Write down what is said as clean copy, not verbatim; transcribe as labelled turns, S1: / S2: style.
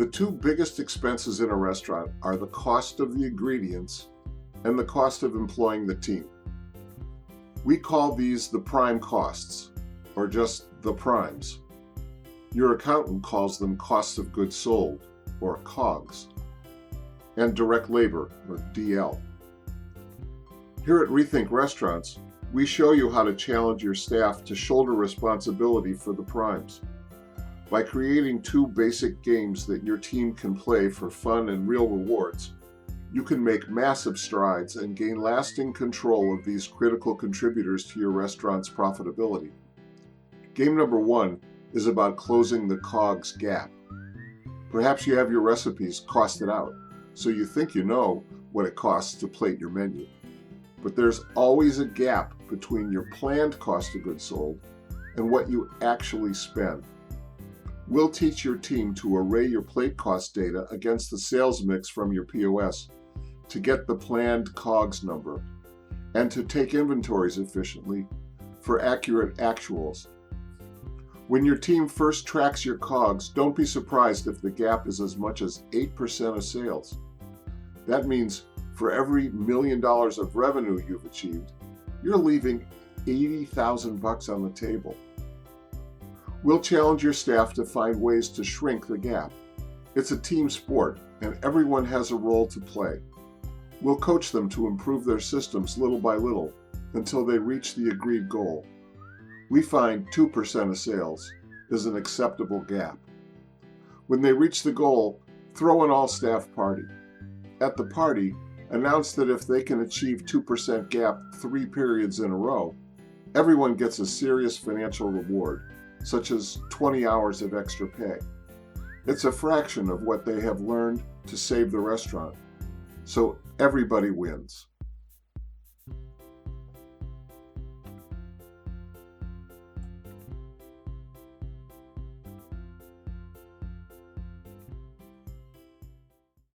S1: The two biggest expenses in a restaurant are the cost of the ingredients and the cost of employing the team. We call these the prime costs, or just the primes. Your accountant calls them costs of goods sold, or COGS, and direct labor, or DL. Here at Rethink Restaurants, we show you how to challenge your staff to shoulder responsibility for the primes. By creating two basic games that your team can play for fun and real rewards, you can make massive strides and gain lasting control of these critical contributors to your restaurant's profitability. Game number 1 is about closing the COGS gap. Perhaps you have your recipes costed out, so you think you know what it costs to plate your menu. But there's always a gap between your planned cost of goods sold and what you actually spend. We'll teach your team to array your plate cost data against the sales mix from your POS to get the planned COGS number and to take inventories efficiently for accurate actuals. When your team first tracks your COGS, don't be surprised if the gap is as much as 8% of sales. That means for every $1 million of revenue you've achieved, you're leaving $80,000 on the table. We'll challenge your staff to find ways to shrink the gap. It's a team sport, and everyone has a role to play. We'll coach them to improve their systems little by little until they reach the agreed goal. We find 2% of sales is an acceptable gap. When they reach the goal, throw an all-staff party. At the party, announce that if they can achieve 2% gap 3 periods in a row, everyone gets a serious financial reward, such as 20 hours of extra pay. It's a fraction of what they have learned to save the restaurant, so everybody wins.